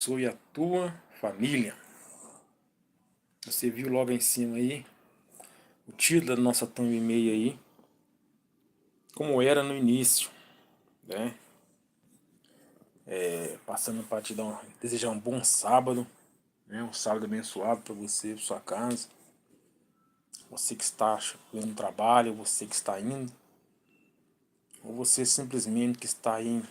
Abençoe a tua família. Você viu logo em cima aí o título da nossa thumb e-mail aí, como era no início, né? Passando para te desejar um bom sábado, né? Um sábado abençoado para você, para sua casa. Você que está fazendo trabalho, você que está indo, ou você simplesmente que está aí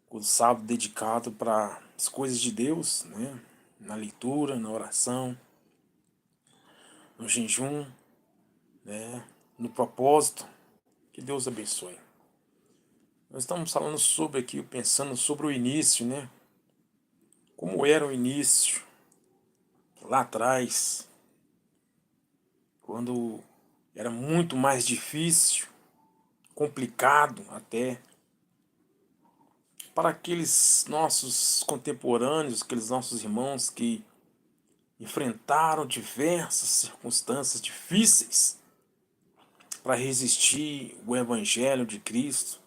com o sábado dedicado para as coisas de Deus, né? Na leitura, na oração, no jejum, né? No propósito. Que Deus abençoe. Nós estamos falando sobre aqui, pensando sobre o início, né? Como era o início, lá atrás, quando era muito mais difícil, complicado até, para aqueles nossos contemporâneos, aqueles nossos irmãos que enfrentaram diversas circunstâncias difíceis para resistir o Evangelho de Cristo,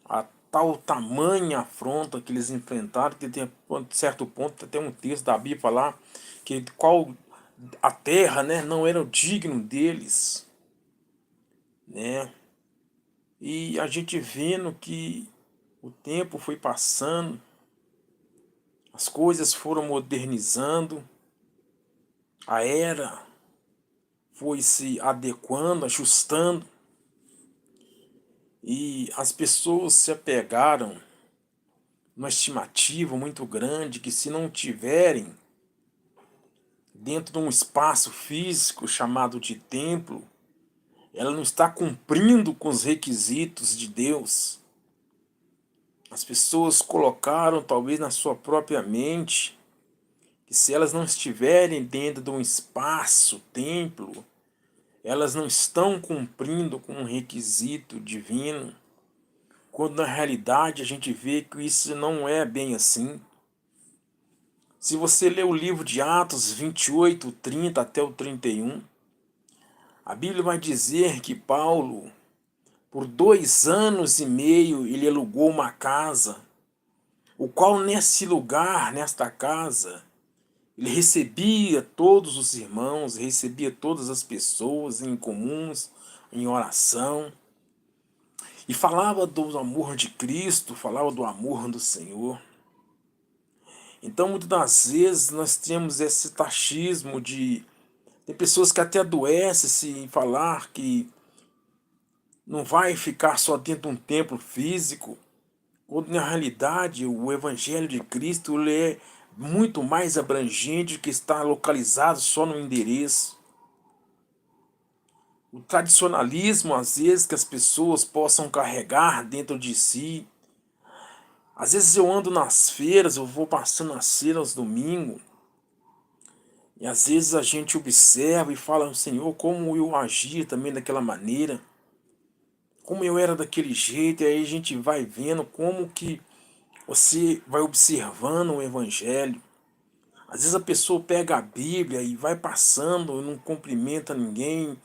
a tal tamanha afronta que eles enfrentaram, que tem certo ponto, até um texto da Bíblia falar que qual a terra, né, não era digno deles, né? E a gente vendo que o tempo foi passando, as coisas foram modernizando, a era foi se adequando, ajustando, e as pessoas se apegaram numa estimativa muito grande que se não tiverem dentro de um espaço físico chamado de templo, ela não está cumprindo com os requisitos de Deus. As pessoas colocaram, talvez na sua própria mente, que se elas não estiverem dentro de um espaço, templo, elas não estão cumprindo com um requisito divino, quando na realidade a gente vê que isso não é bem assim. Se você ler o livro de Atos 28, 30 até o 31, a Bíblia vai dizer que Paulo, por 2 anos e meio, ele alugou uma casa, o qual nesse lugar, nesta casa, ele recebia todos os irmãos, recebia todas as pessoas em comuns, em oração, e falava do amor de Cristo, falava do amor do Senhor. Então, muitas das vezes, nós temos esse taxismo de... Tem pessoas que até adoecem se em falar que não vai ficar só dentro de um templo físico, quando na realidade o Evangelho de Cristo ele é muito mais abrangente que está localizado só no endereço. O tradicionalismo, às vezes, que as pessoas possam carregar dentro de si. Às vezes eu ando nas feiras, eu vou passando nas feiras aos domingos, e às vezes a gente observa e fala, Senhor, como eu agia também daquela maneira, como eu era daquele jeito, e aí a gente vai vendo como que você vai observando o Evangelho. Às vezes a pessoa pega a Bíblia e vai passando, não cumprimenta ninguém,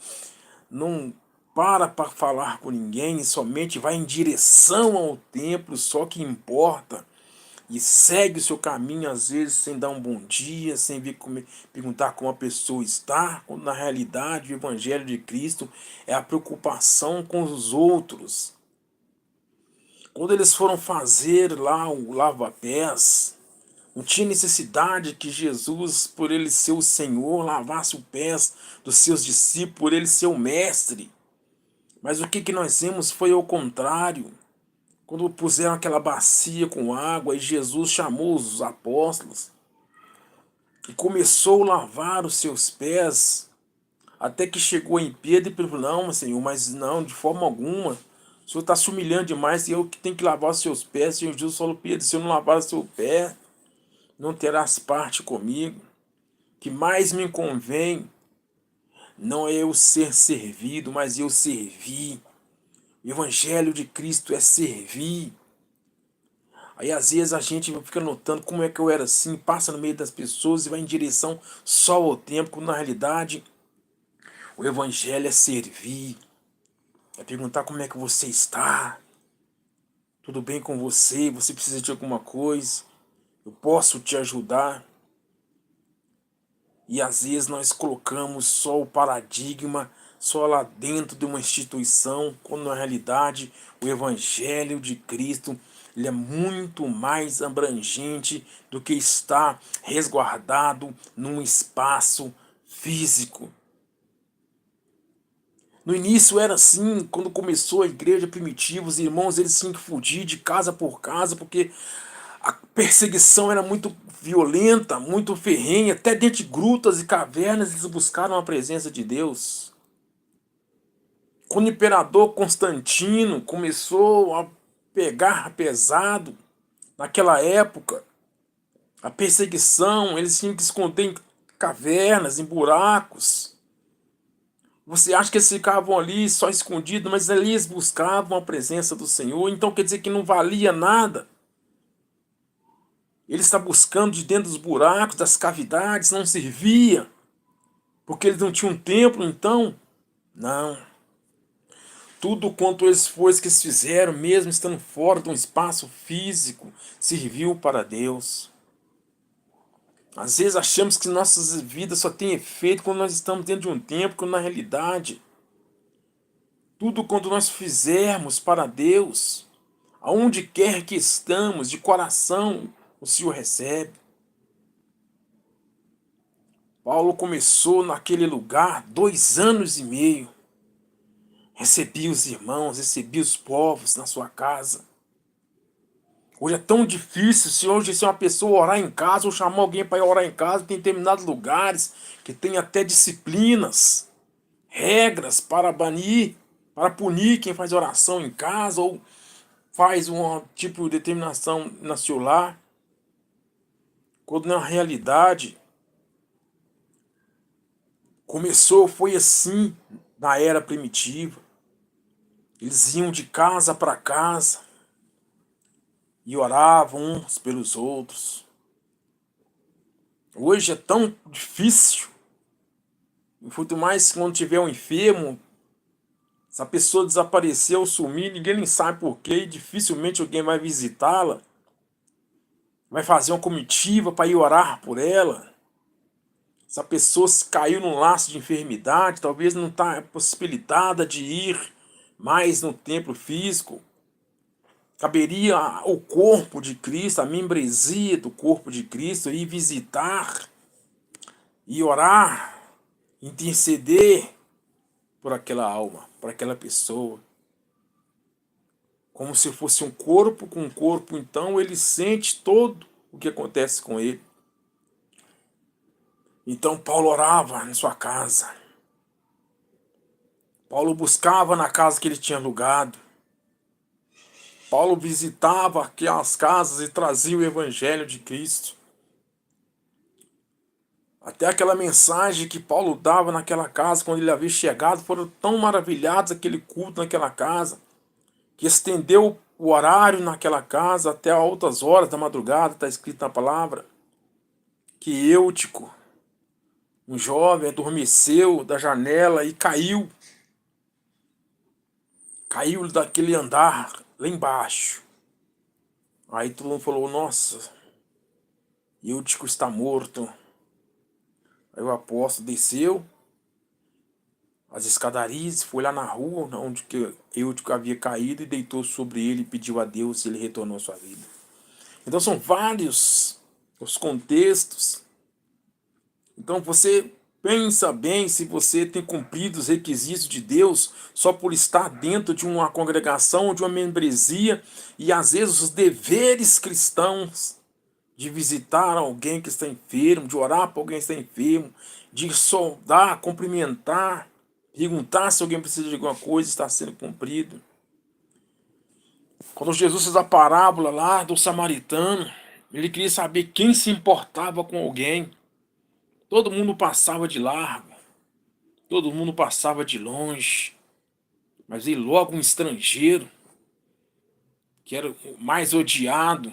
não para falar com ninguém, somente vai em direção ao templo, só que importa, e segue o seu caminho, às vezes sem dar um bom dia, sem ver perguntar como a pessoa está, quando na realidade o Evangelho de Cristo é a preocupação com os outros. Quando eles foram fazer lá o lava-pés, não tinha necessidade que Jesus, por ele ser o Senhor, lavasse os pés dos seus discípulos, por ele ser o mestre. Mas o que nós vemos foi ao contrário. Quando puseram aquela bacia com água e Jesus chamou os apóstolos e começou a lavar os seus pés, até que chegou em Pedro e falou, não, Senhor, mas não, de forma alguma. O Senhor está se humilhando demais e eu que tenho que lavar os seus pés. E Jesus falou, Pedro, se eu não lavar o seu pé, não terás parte comigo. O que mais me convém não é eu ser servido, mas eu servir. O Evangelho de Cristo é servir. Aí às vezes a gente fica notando como é que eu era assim, passa no meio das pessoas e vai em direção só ao tempo, quando na realidade o Evangelho é servir. É perguntar como é que você está. Tudo bem com você? Você precisa de alguma coisa? eu posso te ajudar. E às vezes nós colocamos só o paradigma só lá dentro de uma instituição, quando na realidade o Evangelho de Cristo ele é muito mais abrangente do que estar resguardado num espaço físico. No início era assim, quando começou a igreja primitiva, os irmãos eles tinham que fugir de casa por casa, porque a perseguição era muito violenta, muito ferrenha, até dentro de grutas e cavernas eles buscaram a presença de Deus. Quando o imperador Constantino começou a pegar pesado, naquela época, a perseguição, eles tinham que esconder em cavernas, em buracos. Você acha que eles ficavam ali só escondidos, mas ali eles buscavam a presença do Senhor, então quer dizer que não valia nada. Ele está buscando de dentro dos buracos, das cavidades, não servia, porque eles não tinham um templo, então, não. Tudo quanto esforço que eles fizeram, mesmo estando fora de um espaço físico, serviu para Deus. Às vezes achamos que nossas vidas só têm efeito quando nós estamos dentro de um templo, quando na realidade, tudo quanto nós fizermos para Deus, aonde quer que estamos, de coração, o Senhor recebe. Paulo começou naquele lugar 2 anos e meio. Recebia os irmãos, recebia os povos na sua casa. Hoje é tão difícil, se uma pessoa orar em casa ou chamar alguém para ir orar em casa, tem determinados lugares que tem até disciplinas, regras para banir, para punir quem faz oração em casa ou faz um tipo de determinação na seu lar. Quando na realidade foi assim na era primitiva. Eles iam de casa para casa e oravam uns pelos outros. Hoje é tão difícil. Muito mais quando tiver um enfermo, se a pessoa desapareceu ou sumir, ninguém nem sabe por quê, e dificilmente alguém vai visitá-la, vai fazer uma comitiva para ir orar por ela. Se a pessoa caiu num laço de enfermidade, talvez não está possibilitada de ir mais no templo físico. Caberia ao corpo de Cristo, a membresia do corpo de Cristo, ir visitar, e orar, interceder por aquela alma, por aquela pessoa. Como se fosse um corpo com um corpo, então ele sente todo o que acontece com ele. Então Paulo orava em sua casa. Paulo buscava na casa que ele tinha alugado. Paulo visitava aquelas casas e trazia o evangelho de Cristo. Até aquela mensagem que Paulo dava naquela casa, quando ele havia chegado, foram tão maravilhados aquele culto naquela casa, que estendeu o horário naquela casa até altas horas da madrugada, está escrito na palavra, que Eutico, um jovem, adormeceu da janela e caiu. Caiu daquele andar lá embaixo. Aí todo mundo falou, nossa, Eutico está morto. Aí o apóstolo desceu as escadarias, foi lá na rua onde Eutico havia caído e deitou sobre ele e pediu a Deus e ele retornou à sua vida. Então são vários os contextos. Então você pensa bem se você tem cumprido os requisitos de Deus só por estar dentro de uma congregação, de uma membresia, e às vezes os deveres cristãos de visitar alguém que está enfermo, de orar para alguém que está enfermo, de saudar, cumprimentar, perguntar se alguém precisa de alguma coisa, está sendo cumprido. Quando Jesus fez a parábola lá do samaritano, ele queria saber quem se importava com alguém. Todo mundo passava de largo, todo mundo passava de longe, mas veio logo um estrangeiro, que era o mais odiado,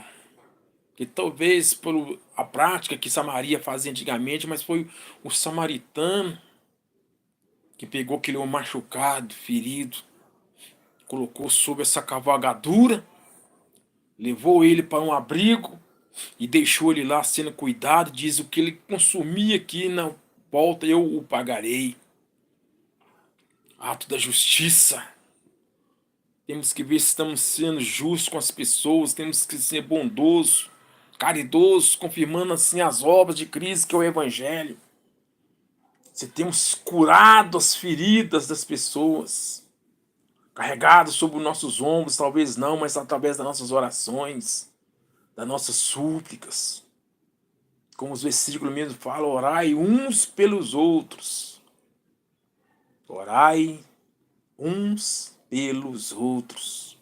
que talvez por a prática que Samaria fazia antigamente, mas foi o samaritano que pegou aquele homem machucado, ferido, colocou sob essa cavalgadura, levou ele para um abrigo, e deixou ele lá sendo cuidado, diz o que ele consumia aqui na volta eu o pagarei. Ato da justiça. Temos que ver se estamos sendo justos com as pessoas, temos que ser bondosos, caridosos, confirmando assim as obras de Cristo, que é o Evangelho. Se temos curado as feridas das pessoas, carregado sobre os nossos ombros, talvez não, mas através das nossas orações, das nossas súplicas. Como os versículos mesmo falam, orai uns pelos outros. Orai uns pelos outros.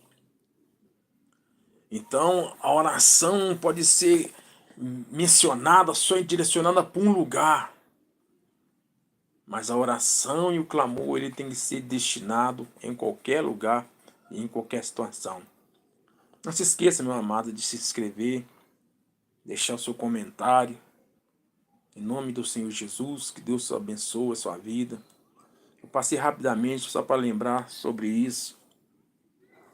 Então, a oração não pode ser mencionada só direcionada para um lugar. Mas a oração e o clamor, ele tem que ser destinado em qualquer lugar e em qualquer situação. Não se esqueça, meu amado, de se inscrever, deixar o seu comentário. Em nome do Senhor Jesus, que Deus abençoe a sua vida. Eu passei rapidamente só para lembrar sobre isso.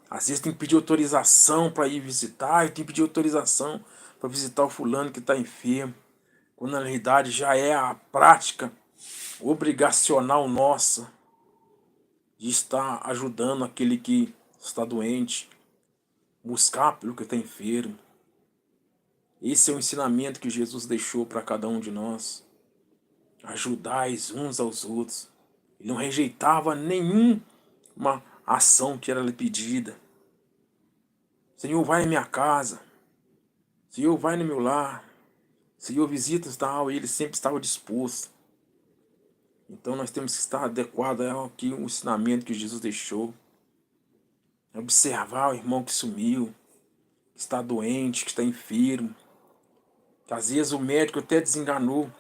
Às vezes tem que pedir autorização para ir visitar, eu tenho que pedir autorização para visitar o fulano que está enfermo, quando na realidade já é a prática obrigacional nossa de estar ajudando aquele que está doente, buscar pelo que está enfermo. Esse é o ensinamento que Jesus deixou para cada um de nós. Ajudais uns aos outros. Ele não rejeitava nenhuma ação que era lhe pedida. Senhor, vai em minha casa. Senhor, vai no meu lar. Senhor, visita tal. E ele sempre estava disposto. Então nós temos que estar adequados ao que o ensinamento que Jesus deixou. Observar o irmão que sumiu, que está doente, que está enfermo. Que às vezes o médico até desenganou.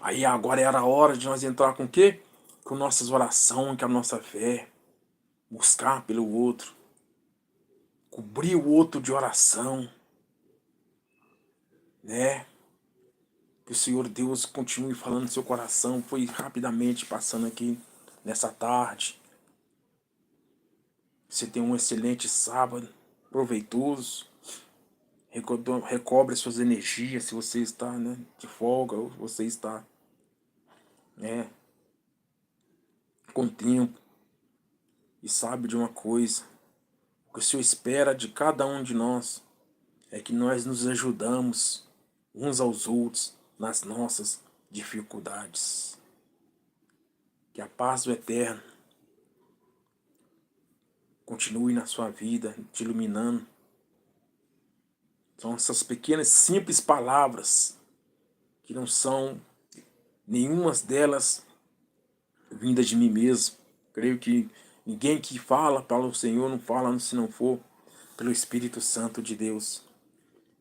Aí agora era a hora de nós entrar com o quê? Com nossas orações, com a nossa fé. Buscar pelo outro. Cobrir o outro de oração. Né? Que o Senhor Deus continue falando no seu coração. Foi rapidamente passando aqui nessa tarde. Você tem um excelente sábado, proveitoso. Recobre suas energias se você está, né, de folga ou você está, né, com tempo. E sabe de uma coisa, o que o Senhor espera de cada um de nós é que nós nos ajudamos uns aos outros nas nossas dificuldades. Que a paz do Eterno continue na sua vida, te iluminando. São essas pequenas, simples palavras, que não são nenhuma delas vindas de mim mesmo. Creio que ninguém que fala para o Senhor não fala se não for pelo Espírito Santo de Deus.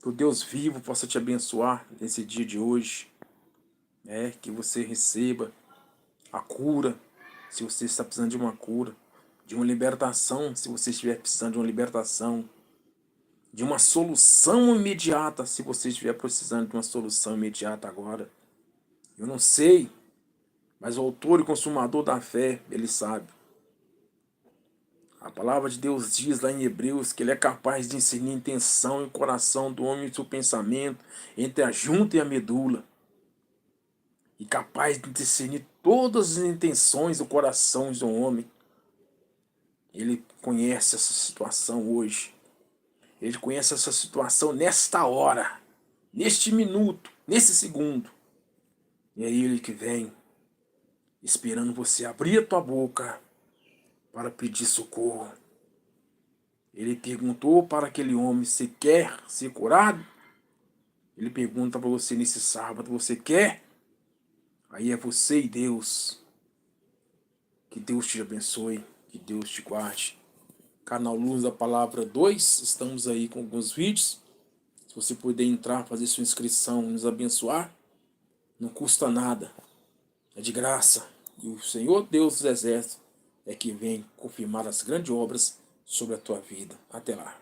Que o Deus vivo possa te abençoar nesse dia de hoje. Que você receba a cura, se você está precisando de uma cura. De uma libertação, se você estiver precisando de uma libertação. De uma solução imediata, se você estiver precisando de uma solução imediata agora. Eu não sei, mas o autor e consumador da fé, ele sabe. A palavra de Deus diz lá em Hebreus que ele é capaz de discernir a intenção e o coração do homem e seu pensamento, entre a junta e a medula. E capaz de discernir todas as intenções do coração do homem. Ele conhece essa situação hoje. Ele conhece essa situação nesta hora, neste minuto, nesse segundo. E é Ele que vem, esperando você abrir a tua boca para pedir socorro. Ele perguntou para aquele homem, você quer ser curado? Ele pergunta para você nesse sábado, você quer? Aí é você e Deus. Que Deus te abençoe, que Deus te guarde. Canal Luz da Palavra 2, estamos aí com alguns vídeos. Se você puder entrar, fazer sua inscrição, nos abençoar, não custa nada. É de graça. E o Senhor Deus dos Exércitos é que vem confirmar as grandes obras sobre a tua vida. Até lá.